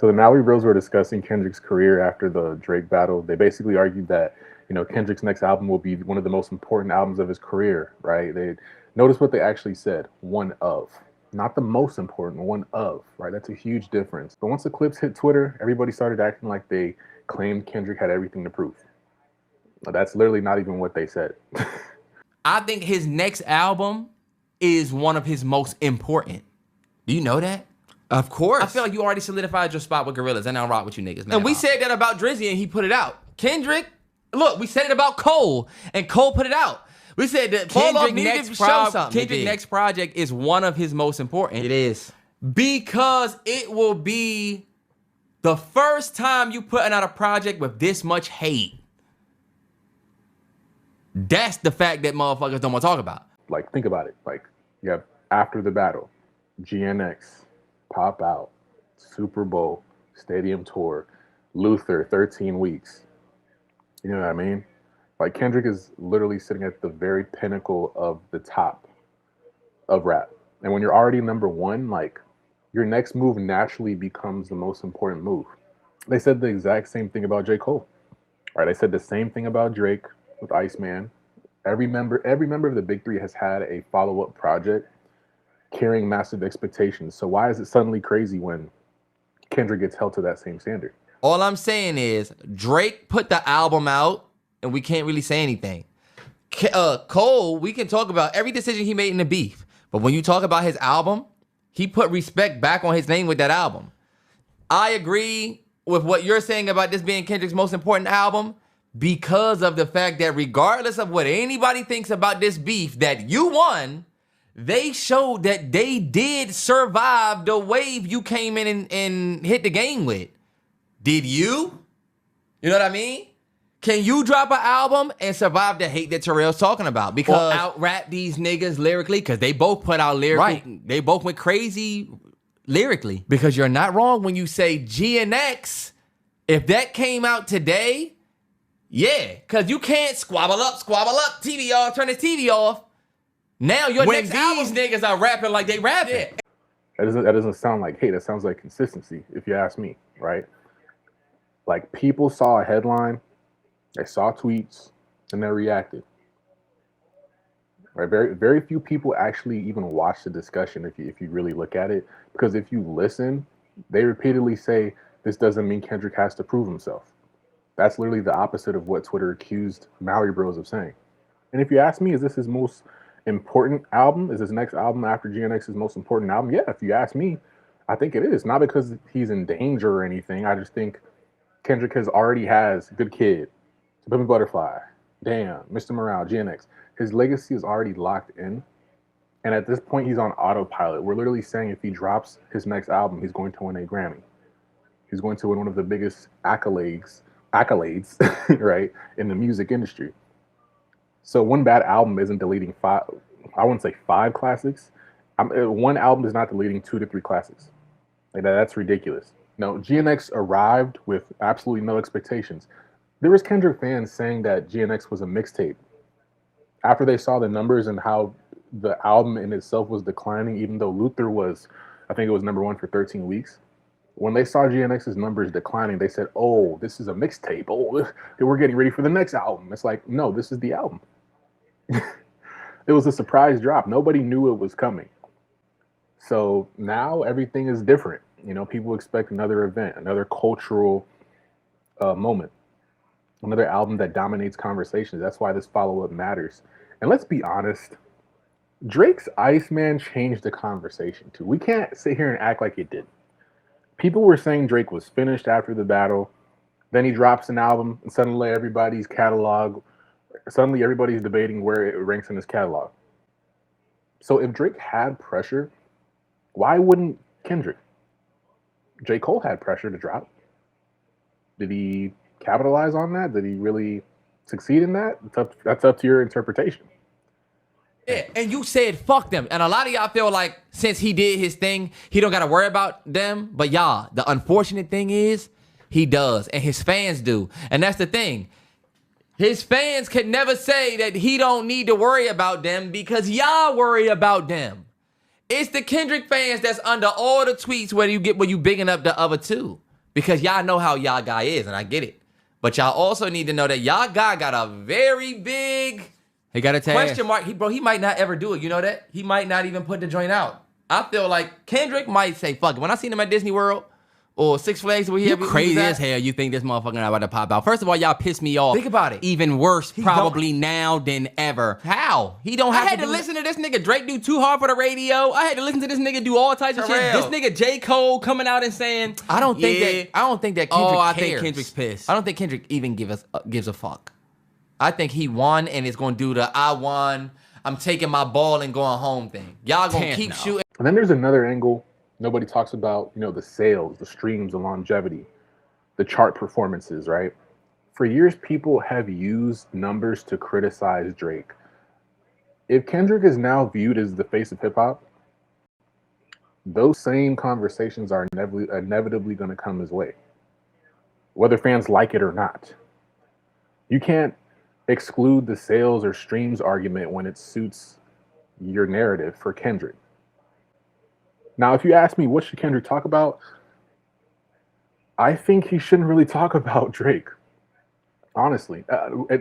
So the Mallory Bros were discussing Kendrick's career after the Drake battle. They basically argued that Kendrick's next album will be one of the most important albums of his career. Right? They notice what they actually said: one of, not the most important, one of. Right? That's a huge difference. But once the clips hit Twitter, everybody started acting like they claimed Kendrick had everything to prove. That's literally not even what they said. I think his next album is one of his most important. Do you know that? Of course. I feel like you already solidified your spot with Gorillaz, and I don't rock with you niggas, man. And we said that about Drizzy, and he put it out. Kendrick, look, we said it about Cole, and Cole put it out. We said that Kendrick next project is one of his most important. It is. Because it will be the first time you putting out a project with this much hate. That's the fact that motherfuckers don't want to talk about. Like, think about it. Like, you have After the Battle, GNX, Pop Out, Super Bowl, Stadium Tour, Luther, 13 Weeks. You know what I mean? Like, Kendrick is literally sitting at the very pinnacle of the top of rap. And when you're already number one, like, your next move naturally becomes the most important move. They said the exact same thing about J. Cole. Right? They said the same thing about Drake with Iceman. Every member of the Big Three has had a follow-up project carrying massive expectations. So why is it suddenly crazy when Kendrick gets held to that same standard? All I'm saying is Drake put the album out, and we can't really say anything. Cole, we can talk about every decision he made in the beef, but when you talk about his album, he put respect back on his name with that album. I agree with what you're saying about this being Kendrick's most important album, because of the fact that regardless of what anybody thinks about this beef that you won, they showed that they did survive the wave you came in and hit the game with. Did you? You know what I mean? Can you drop an album and survive the hate that Terrell's talking about? Because out-rap these niggas lyrically, because they both put out lyrical, right. They both went crazy lyrically. Because you're not wrong when you say GNX, if that came out today, yeah, because you can't squabble up, TV off, turn the TV off. Now your when next album, niggas are rapping like they rapping. Yeah. That doesn't sound like hate. That sounds like consistency, if you ask me, right? Like, people saw a headline, they saw tweets, and they reacted. Right? Very, very few people actually even watch the discussion if you really look at it. Because if you listen, they repeatedly say, this doesn't mean Kendrick has to prove himself. That's literally the opposite of what Twitter accused Mallory Bros of saying. And if you ask me, is this his most important album? Is his next album after GNX his most important album? Yeah, if you ask me, I think it is. Not because he's in danger or anything. I just think Kendrick already has Good Kid, To Pimp a Butterfly, Damn, Mr. Morale, GNX. His legacy is already locked in. And at this point, he's on autopilot. We're literally saying if he drops his next album, he's going to win a Grammy. He's going to win one of the biggest accolades, right, in the music industry. So one bad album isn't deleting five, I wouldn't say five classics. One album is not deleting 2 to 3 classics. Like that's ridiculous. No, GNX arrived with absolutely no expectations. There was Kendrick fans saying that GNX was a mixtape. After they saw the numbers and how the album in itself was declining, even though Luther was, I think it was number 1 for 13 weeks. When they saw GNX's numbers declining, they said, oh, this is a mixtape. Oh, we're getting ready for the next album. It's like, no, this is the album. It was a surprise drop. Nobody knew it was coming. So now everything is different. You know, people expect another event, another cultural moment, another album that dominates conversations. That's why this follow-up matters. And let's be honest, Drake's Iceman changed the conversation too. We can't sit here and act like it didn't. People were saying Drake was finished after the battle. Then he drops an album, and suddenly everybody's debating where it ranks in his catalog. So if Drake had pressure, why wouldn't Kendrick? J. Cole had pressure to drop. Did he capitalize on that? Did he really succeed in that? That's up to your interpretation. Yeah, and you said fuck them. And a lot of y'all feel like since he did his thing, he don't got to worry about them. But y'all, the unfortunate thing is he does. And his fans do. And that's the thing. His fans can never say that he don't need to worry about them because y'all worry about them. It's the Kendrick fans that's under all the tweets where you bigging up the other two. because y'all know how y'all guy is, and I get it. But y'all also need to know that y'all guy got a very big He got a tag. question mark. He might not ever do it. You know that? He might not even put the joint out. I feel like Kendrick might say, fuck it. When I seen him at Disney World or Six Flags, where You crazy as hell. You think this motherfucker not about to pop out? First of all, y'all piss me off. Think about it. Even worse, He probably now than ever. How? He don't have I had to listen to this nigga Drake do Too Hard for the Radio. I had to listen to this nigga do all types of shit. This Terrell. nigga J. Cole coming out and saying, I don't think that Kendrick I cares. think Kendrick's pissed. I don't think Kendrick even gives a fuck. I think he won and is going to do the I won, I'm taking my ball and going home thing. Y'all going to keep shooting. And then there's another angle nobody talks about, you know, the sales, the streams, the longevity, the chart performances, right? For years, people have used numbers to criticize Drake. If Kendrick is now viewed as the face of hip hop, those same conversations are inevitably going to come his way, whether fans like it or not. You can't exclude the sales or streams argument when it suits your narrative for Kendrick. Now, if you ask me what should Kendrick talk about, I think he shouldn't really talk about Drake. Honestly,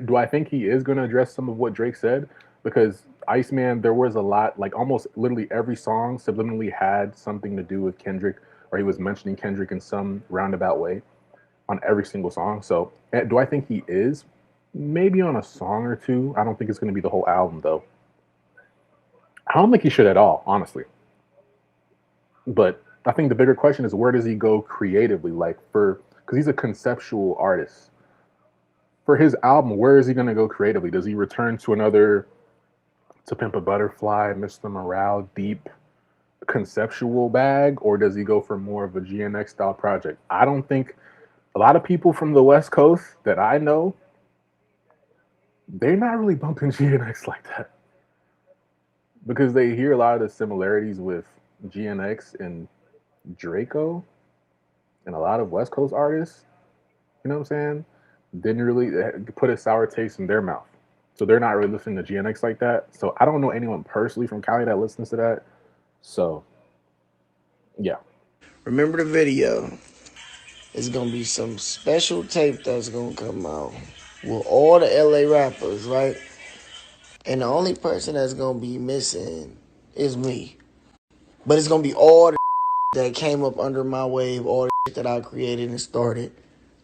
do I think he is going to address some of what Drake said? Because Iceman, there was a lot, like almost literally every song subliminally had something to do with Kendrick, or he was mentioning Kendrick in some roundabout way on every single song. So do I think he is? Maybe on a song or two. I don't think it's going to be the whole album, though. I don't think he should at all, honestly. But I think the bigger question is, where does he go creatively? Because he's a conceptual artist. For his album, where is he going to go creatively? Does he return to another To Pimp a Butterfly, Mr. Morale, deep conceptual bag? Or does he go for more of a GNX style project? I don't think a lot of people from the West Coast that I know, they're not really bumping GNX like that. Because they hear a lot of the similarities with GNX and Draco and a lot of West Coast artists, you know what I'm saying? Didn't really put a sour taste in their mouth. So they're not really listening to GNX like that. So I don't know anyone personally from Cali that listens to that. So, yeah. Remember the video. It's going to be some special tape that's going to come out with all the LA rappers, right? And the only person that's going to be missing is me. But it's going to be all the that came up under my wave, all the that I created and started.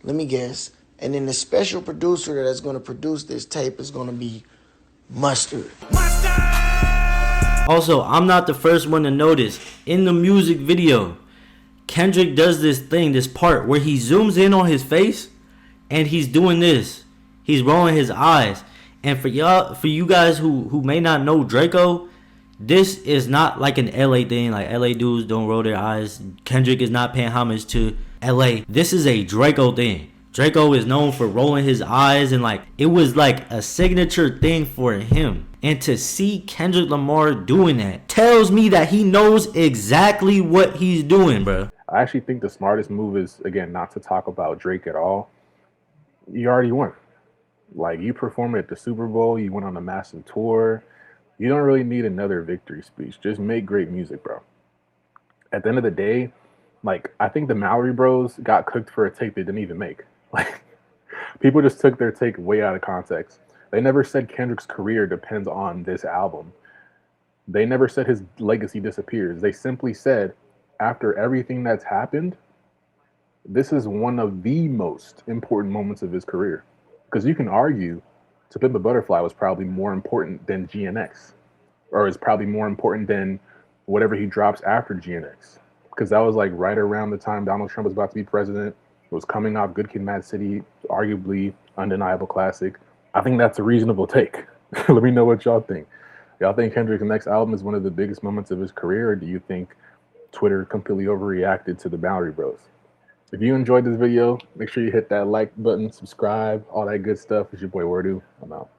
Let me guess. And then the special producer that's going to produce this tape is going to be Mustard. Also, I'm not the first one to notice. In the music video, Kendrick does this thing, this part where he zooms in on his face and he's doing this. He's rolling his eyes. And for you guys who may not know Draco, this is not like an LA thing. Like LA dudes don't roll their eyes. Kendrick is not paying homage to LA. This is a Draco thing. Draco is known for rolling his eyes, and like it was like a signature thing for him. And to see Kendrick Lamar doing that tells me that he knows exactly what he's doing, bro. I actually think the smartest move is, again, not to talk about Drake at all. You already won. Like, you performed at the Super Bowl. You went on a massive tour. You don't really need another victory speech. Just make great music, bro. At the end of the day, like, I think the Mallory Bros got cooked for a take they didn't even make. Like, people just took their take way out of context. They never said Kendrick's career depends on this album. They never said his legacy disappears. They simply said, after everything that's happened, this is one of the most important moments of his career. Because you can argue To Pimp a Butterfly was probably more important than GNX, or is probably more important than whatever he drops after GNX. Because that was like right around the time Donald Trump was about to be president. It was coming off Good Kid, Mad City, arguably undeniable classic. I think that's a reasonable take. Let me know what y'all think. Y'all think Kendrick's next album is one of the biggest moments of his career, or do you think Twitter completely overreacted to the Mallory Bros? If you enjoyed this video, make sure you hit that like button, subscribe, all that good stuff. It's your boy Wordu. I'm out.